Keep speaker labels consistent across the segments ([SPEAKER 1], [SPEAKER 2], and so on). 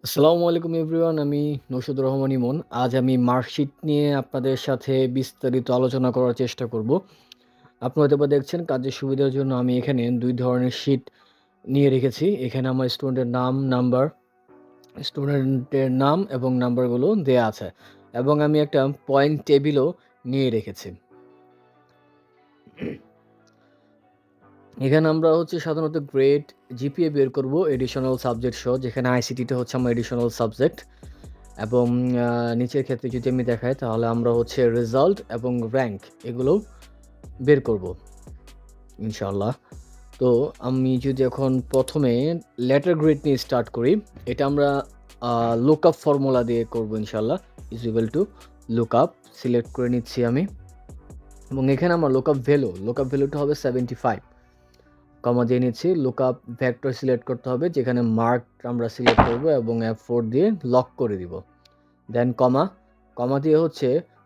[SPEAKER 1] আসসালামু আলাইকুম এভরিওয়ান, আমি নৌশাদুর রহমান ইমন। আজ আমি মার্কশিট নিয়ে আপনাদের সাথে বিস্তারিত আলোচনা করার চেষ্টা করব। আপনারা হয়তোবা দেখছেন, কাজের সুবিধার জন্য আমি এখানে ২ ধরনের শিট নিয়ে রেখেছি। এখানে আমার স্টুডেন্টের নাম এবং নাম্বারগুলো দেয়া আছে এবং আমি একটা পয়েন্ট টেবিলও নিয়ে রেখেছি। এখানে আমরা সাধারণত গ্রেড, জিপিএ বের করব এডিশনাল সাবজেক্ট সহ, যেখানে আইসিটিটা হচ্ছে আমার এডিশনাল সাবজেক্ট। এবং নিচের ক্ষেত্রে যদি আমি দেখাই, তাহলে আমরা রেজাল্ট এবং র্যাঙ্ক এগুলো বের করব ইনশাআল্লাহ। তো আমি যদি এখন প্রথমে লেটার গ্রেড নিয়ে স্টার্ট করি, এটা আমরা লুকআপ ফর্মুলা দিয়ে করব ইনশাআল্লাহ। Is equal to lookup select করে নিচ্ছি আমি, এবং এখানে আমার লুকআপ ভ্যালুটা হবে 75, কমা দিয়ে নিচ্ছি। লুকআপ ভেক্টর সিলেক্ট করতে হবে, যেখানে মার্ক আমরা সিলেক্ট করব এবং F4 দিয়ে লক করে দিব। দেন কমা দিয়ে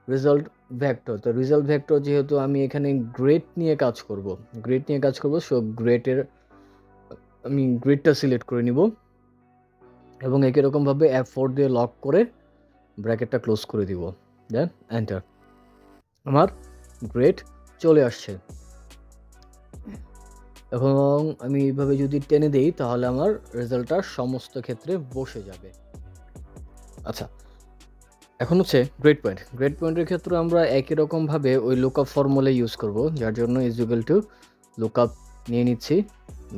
[SPEAKER 1] রেজাল্ট ভেক্টর। তো রেজাল্ট ভেক্টর যেহেতু আমি এখানে গ্রেড নিয়ে কাজ করব, সো আমি গ্রেডটা সিলেক্ট করে নিব এবং একই রকমভাবে F4 দিয়ে লক করে ব্র্যাকেটটা ক্লোজ করে দিব। দেন এন্টার। আমার গ্রেড চলে আসছে এবং আমি এইভাবে যদি টেনে দেই, তাহলে আমার রেজাল্টটা সমস্ত ক্ষেত্রে বসে যাবে। আচ্ছা, এখন গ্রেড পয়েন্টের ক্ষেত্রে আমরা একই রকমভাবে ওই লুকআপ ফর্মুলা ইউজ করব, যার জন্য ইজ ইকুয়াল টু লুকআপ নিয়ে নিচ্ছি।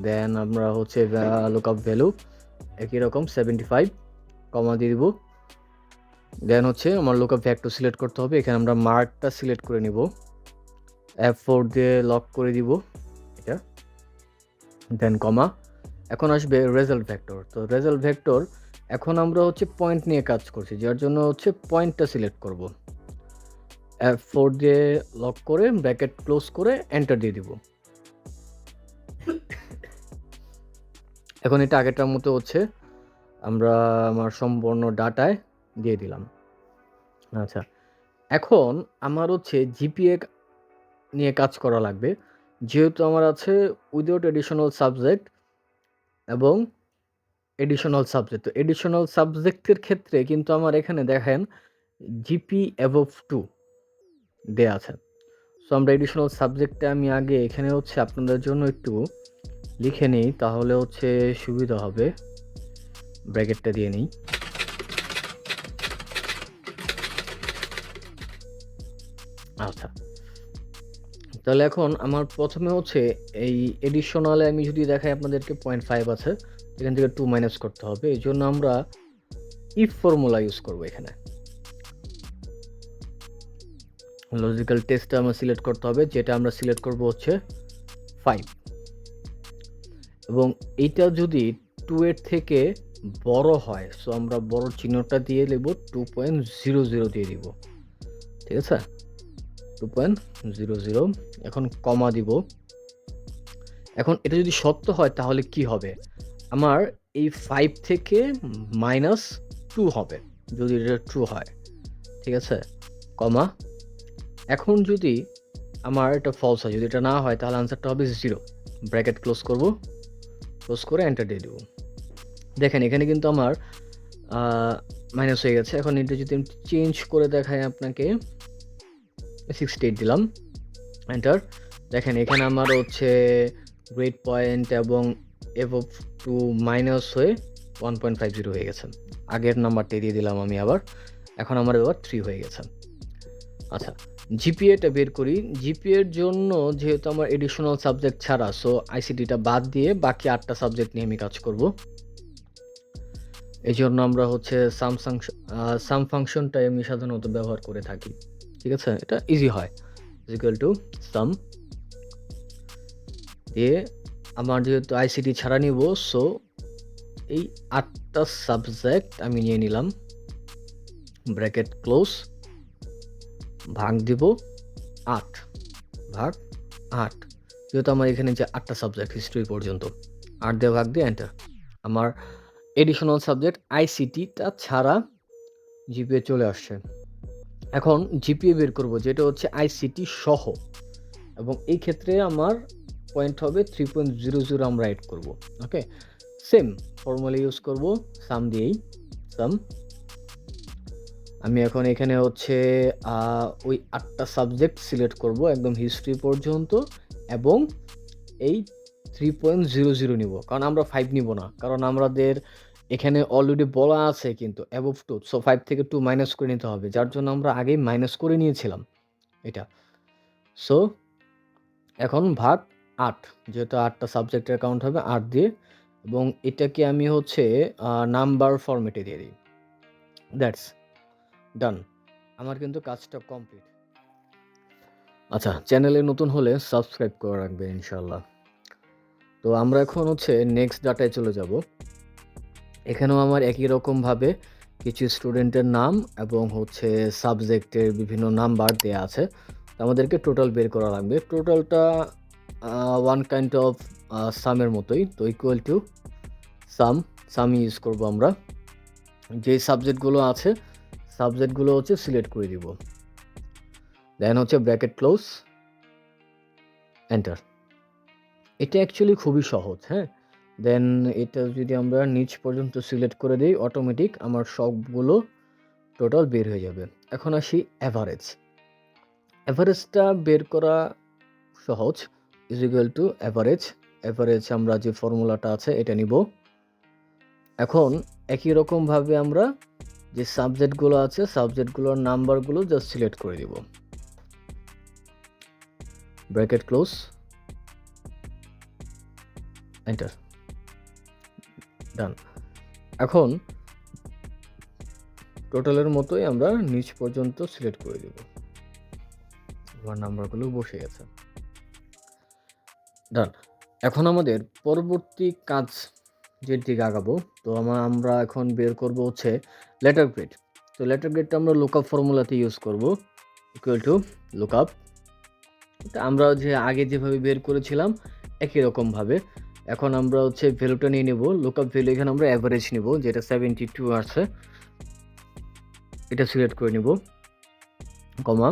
[SPEAKER 1] দেন আমরা লুকআপ ভ্যালু একই রকম 75, কমা দিয়ে দিব। দেন আমার লুকআপ ভেক্টর সিলেক্ট করতে হবে, এখানে আমরা মার্কটা সিলেক্ট করে নিব, F4 দিয়ে লক করে দিব এটা। দেন কমা, এখন আসবে রেজাল্ট ভেক্টর। তো রেজাল্ট ভেক্টর এখন আমরা পয়েন্ট নিয়ে কাজ করছি, যার জন্য পয়েন্টটা সিলেক্ট করব। F4 দিয়ে লক করে ব্র্যাকেট ক্লোজ করে এন্টার দিয়ে দিব। এখন এটা আগেরটার মতো আমরা আমার সম্পূর্ণ ডাটায় দিয়ে দিলাম। আচ্ছা, এখন আমার জিপিএ নিয়ে কাজ করা লাগবে, যেহেতু আমার আছে উইদাউট এডিশনাল সাবজেক্ট এবং এডিশনাল সাবজেক্ট। তো এডিশনাল সাবজেক্টের ক্ষেত্রে কিন্তু আমার এখানে দেখেন জিপি অ্যাবভ 2 দেয়া আছে। সো আমরা এডিশনাল সাবজেক্টটা আমি আগে এখানে আপনাদের জন্য একটু লিখে নিই, তাহলে সুবিধা হবে। ব্র্যাকেটটা দিয়ে নিই। আচ্ছা, তাহলে এখন আমার প্রথমে এই এডিশনালে আমি যদি দেখাই আপনাদেরকে 0.5 আছে, এখান থেকে 2 মাইনাস করতে হবে। এই জন্য আমরা ইফ ফর্মুলা ইউজ করব। এখানে লজিক্যাল টেস্টটা আমরা সিলেক্ট করতে হবে, যেটা আমরা সিলেক্ট করব 5, এবং এইটা যদি 2 এর থেকে বড় হয়, সো আমরা বড় চিহ্নটা দিয়ে নেব, 2.00 দিয়ে দিব। ঠিক আছে, 2.00। এখন কমা দিব। এখন এটা যদি সত্য হয়, তাহলে কি হবে? আমার এই 5 থেকে -2 হবে যদি এটা ট্রু হয়। ঠিক আছে, কমা। এখন যদি আমার এটা ফলস হয়, যদি এটা না হয়, তাহলে আনসারটা হবে 0। ব্র্যাকেট ক্লোজ করব, ক্লোজ করে এন্টার দিয়ে দেব। দেখেন এখানে কিন্তু আমার মাইনাস হয়ে গেছে। এখন এটা যদি আমি চেঞ্জ করে দেখাই আপনাকে, 68 দিলাম, এন্টার। দেখেন এখানে আমার গ্রেড পয়েন্ট এবং এভব টু মাইনাস হয়ে 1.50 হয়ে গেছে। আগের নাম্বারটা দিয়ে দিলাম আমি আবার। এখন আমার এবার 3 হয়ে গেছে। আচ্ছা, জিপিএটা বের করি। জিপিএর জন্য যেহেতু আমার এডিশনাল সাবজেক্ট ছাড়া, সো আইসিটিটা বাদ দিয়ে বাকি 8টা সাবজেক্ট নিয়ে আমি কাজ করব। এই জন্য আমরা সাম ফাংশনটাই আমি সাধারণত ব্যবহার করে থাকি। ঠিক আছে, এটা ইজি হয়। ইকুয়াল টু সাম দিয়ে আমার যেহেতু আইসিটি ছাড়া নিব, সো এই 8টা সাবজেক্ট আমি নিয়ে নিলাম। ব্র্যাকেট ক্লোজ, ভাগ দিব 8, ভাগ 8। যেহেতু আমার এখানে যে 8টা সাবজেক্ট হিস্ট্রি পর্যন্ত, 8 দিয়ে ভাগ দিয়ে এন্টার। আমার এডিশনাল সাবজেক্ট আইসিটিটা ছাড়া জিপিএ চলে আসছে। এখন জিপিএ বের করব, যেটা আইসিটি সহ, এবং এই ক্ষেত্রে আমার পয়েন্ট হবে 3.00 আমরা এড করব। ওকে, সেম ফর্মুলা ইউজ করব সাম দিয়েই। সাম। আমি এখন এখানে হচ্ছে ওই 8টা সাবজেক্ট সিলেক্ট করব একদম হিস্ট্রি পর্যন্ত এবং এই 3.00 নিব, কারণ আমরা 5 নিব না, কারণ আমাদের এখানে অলরেডি বলা আছে কিন্তু অ্যাবভ 2, সো 5 থেকে 2 মাইনাস করে নিতে হবে, যার জন্য আমরা আগেই মাইনাস করে নিয়েছিলাম এটা। সো এখন ভাগ 8, যেহেতু 8টা সাবজেক্টের কাউন্ট হবে 8 দিয়ে, এবং এটাকে আমি হচ্ছে নাম্বার ফরম্যাটে দিয়ে দিই। দ্যাটস ডান, আমার কিন্তু কাজটা কমপ্লিট। আচ্ছা, চ্যানেলে নতুন হলে সাবস্ক্রাইব করে রাখবেন ইনশাল্লাহ। তো আমরা এখন হচ্ছে নেক্সট ডাটায় চলে যাব। এখানেও আমার একই রকমভাবে কিছু স্টুডেন্টের নাম এবং হচ্ছে সাবজেক্টের বিভিন্ন নাম্বার দেয়া আছে। তো আমাদেরকে টোটাল বের করা লাগবে। টোটালটা ওয়ান কাইন্ড অফ সামের মতোই, তো ইকুয়াল টু সাম ইউজ করব আমরা। যে সাবজেক্টগুলো আছে সাবজেক্টগুলো হচ্ছে সিলেক্ট করে দিব, দেন হচ্ছে ব্র্যাকেট ক্লোজ, এন্টার। এটা অ্যাকচুয়ালি খুবই সহজ, হ্যাঁ। দেন এটা যদি আমরা নিচ পর্যন্ত সিলেক্ট করে দিই, অটোমেটিক আমার সবগুলো টোটাল বের হয়ে যাবে। এখন আসি অ্যাভারেজ। অ্যাভারেজটা বের করা সহজ, is equal to average. Average আমরা যে ফর্মুলাটা আছে এটা নিব। এখন একই রকমভাবে আমরা যে সাবজেক্টগুলো আছে সাবজেক্টগুলোর নাম্বারগুলো জাস্ট সিলেক্ট করে দিব, ব্র্যাকেট ক্লোজ, এন্টার, ডান। এখন টোটালের মতোই আমরা নিচ পর্যন্ত সিলেক্ট করে দেব, আমার নাম্বারগুলো বসে গেছে, ডান। এখন আমাদের পরবর্তী কাজ যের দিকে আগাবো, তো আমরা এখন বের করব হচ্ছে লেটার গ্রেড। তো লেটার গ্রেডটা আমরা লুকআপ ফর্মুলাতে ইউজ করব, ইকুয়াল টু লুকআপ। আমরা যে আগে যেভাবে বের করেছিলাম একই রকমভাবে এখন আমরা হচ্ছে ভ্যালুটা নিয়ে নেব। লুকআপ ভ্যালু এখানে আমরা অ্যাভারেজ নিব, যেটা 72 আছে, এটা সিলেক্ট করে নিব, কমা,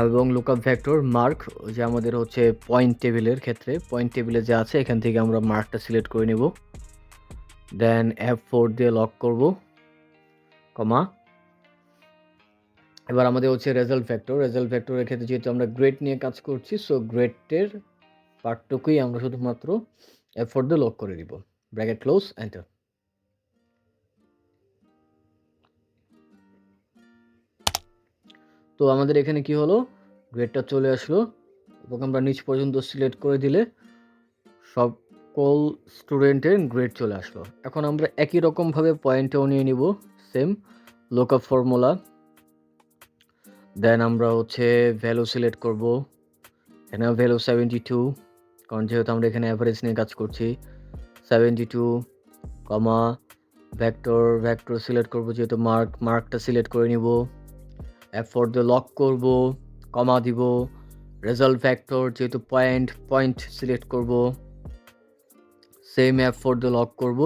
[SPEAKER 1] এবং লুকআপ ভেক্টর মার্ক, যে আমাদের হচ্ছে পয়েন্ট টেবিলের ক্ষেত্রে পয়েন্ট টেবিলে যা আছে এখান থেকে আমরা মার্কটা সিলেক্ট করে নেব, দেন F4 দিয়ে লক করব, কমা। এবার আমাদের হচ্ছে রেজাল্ট ভেক্টরের ক্ষেত্রে যেহেতু আমরা গ্রেড নিয়ে কাজ করছি, সো গ্রেডের পার্টটুকুই আমরা শুধুমাত্র F4 দিয়ে লক করে দিব, ব্র্যাকেট ক্লোজ, এন্টার। তো আমাদের এখানে কি হলো, গ্রেডটা চলে আসলো এবং আমরা নিচ পর্যন্ত সিলেক্ট করে দিলে সকল স্টুডেন্টের গ্রেড চলে আসলো। এখন আমরা একই রকমভাবে পয়েন্টও নিয়ে নিব, সেম লুকআপ ফর্মুলা, দেন আমরা হচ্ছে ভ্যালু সিলেক্ট করব, এখানে ভ্যালু 72, কারণ যেহেতু আমরা এখানে অ্যাভারেজ নিয়ে কাজ করছি, 72, কমা, ভেক্টর সিলেক্ট করব, যেহেতু মার্কটা সিলেক্ট করে নিব, F4 দিয়ে লক করব, কমা দিব, রেজাল্ট ভেক্টর যেহেতু পয়েন্ট সিলেক্ট করব, সেম F4 দিয়ে লক করব,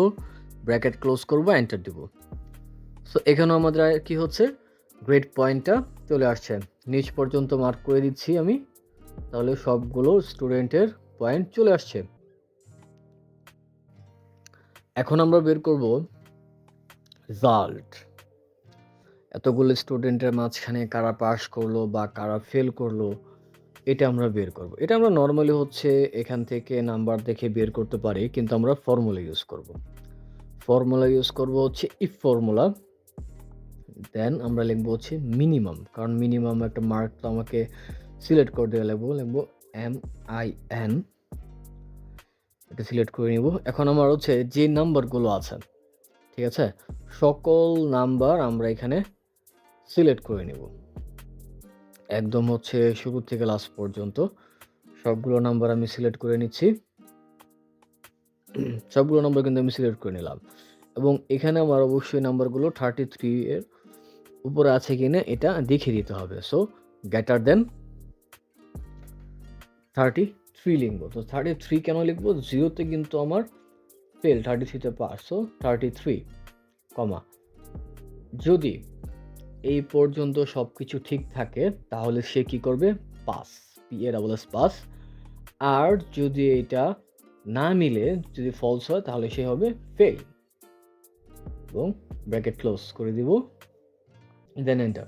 [SPEAKER 1] ব্র্যাকেট ক্লোজ করব, এন্টার দিব। সো এখানেও আমাদের কি হচ্ছে, গ্রেড পয়েন্টটা চলে আসছে, নিচ পর্যন্ত মার্ক করে দিচ্ছি আমি, তাহলে সবগুলো স্টুডেন্টের পয়েন্ট চলে আসছে। এখন আমরা বের করব রেজাল্ট, এতগুলো স্টুডেন্টের মাঝখানে কারা পাস করলো বা কারা ফেল করলো এটা আমরা বের করব। এটা আমরা নর্মালি হচ্ছে এখান থেকে নাম্বার দেখে বের করতে পারি, কিন্তু আমরা ফর্মুলা ইউজ করব হচ্ছে ইফ ফর্মুলা, দেন আমরা লিখবো হচ্ছে মিনিমাম, কারণ মিনিমাম একটা মার্ক তো আমাকে সিলেক্ট করে দিয়ে লিখবো MIN, এটা সিলেক্ট করে নিব। এখন আমার হচ্ছে যে নাম্বারগুলো আছে, ঠিক আছে, সকল নাম্বার আমরা এখানে সিলেক্ট করে নিব, একদম হচ্ছে শুরু থেকে লাস্ট পর্যন্ত সবগুলো নাম্বার আমি সিলেক্ট করে নিচ্ছি। সবগুলো নাম্বার কিন্তু আমি সিলেক্ট করে নিলাম, এবং এখানে আমার অবশ্যই নাম্বারগুলো 33 এর উপরে আছে কিনা এটা দেখিয়ে দিতে হবে। সো গ্রেটার দেন 33 লিখবো। তো 33 কেন লিখবো, 0তে কিন্তু আমার ফেল, 33তে পাস, সো 33, কমা, যদি এই পর্যন্ত সব কিছু ঠিক থাকে তাহলে সে কি করবে, পাস, পাস। আর যদি এটা না মিলে, যদি ফলস হয় তাহলে সে হবে ফেল, এবং ব্র্যাকেট ক্লোজ করে দিব, দেন এন্টার।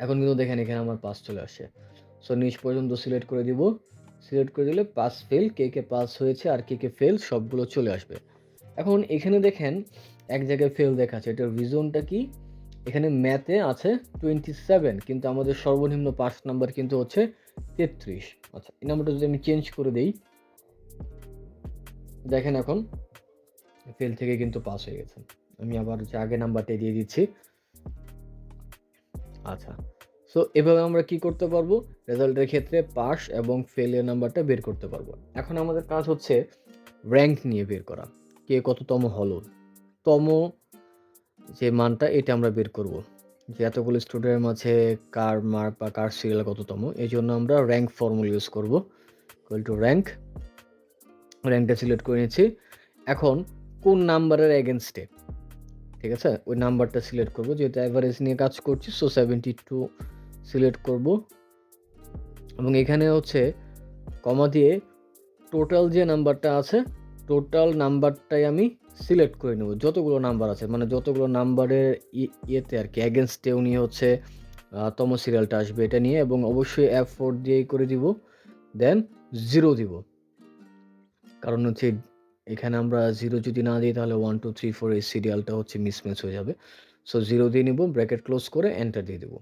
[SPEAKER 1] এখন কিন্তু দেখেন এখানে আমার পাস চলে আসে। সো নিচ পর্যন্ত সিলেক্ট করে দিব, সিলেক্ট করে দিলে পাস ফেল, কে পাস হয়েছে আর কে ফেল সবগুলো চলে আসবে। এখন এখানে দেখেন এক জায়গায় ফেল দেখাচ্ছে, এটার রিজনটা কি? এখানে ম্যাথে আছে 27 কিন্তু আমাদের সর্বনিম্ন পাস নাম্বার কিন্তু হচ্ছে 33। আচ্ছা, এই নাম্বারটা যদি আমি চেঞ্জ করে দেই, দেখেন এখন ফেল থেকে কিন্তু পাস হয়ে গেছে। আমি আবার হচ্ছে আগে নাম্বারটা দিয়ে দিচ্ছি। আচ্ছা, সো এভাবে আমরা কি করতে পারবো, রেজাল্টের ক্ষেত্রে পাস এবং ফেলের নাম্বারটা বের করতে পারবো। এখন আমাদের কাজ হচ্ছে র্যাঙ্ক নিয়ে বের করা, কে কততম হলো, তম যে মানটা এটা আমরা বের করব, যে এতগুলো স্টুডেন্টের মাঝে কার মার্ক বা কার সিরিয়াল কততম। এই জন্য আমরা র্যাঙ্ক ফর্মুলা ইউজ করব, ইকুয়াল টু র্যাঙ্কটা সিলেক্ট করে নিয়েছি। এখন কোন নাম্বারের এগেনস্টে, ঠিক আছে, ওই নাম্বারটা সিলেক্ট করব, যেহেতু অ্যাভারেজ নিয়ে কাজ করছি, সো 72 সিলেক্ট করব এবং এখানে হচ্ছে কমা দিয়ে টোটাল যে নাম্বারটা আছে, টোটাল নাম্বারটাই আমি সিলেক্ট করে নেব, যতগুলো নাম্বার আছে, মানে যতগুলো নাম্বারের ইয়েতে আর কি এগেনস্টে উনি হচ্ছে তম সিরিয়ালটা আসবে এটা নিয়ে, এবং অবশ্যই F4 দিয়েই করে দিব, দেন 0 দিব। কারণ হচ্ছে এখানে আমরা 0 যদি না দিই তাহলে 1 2 3 4 এই সিরিয়ালটা হচ্ছে মিসম্যাচ হয়ে যাবে। সো 0 দিয়ে নিব, ব্র্যাকেট ক্লোজ করে এন্টার দিয়ে দেব।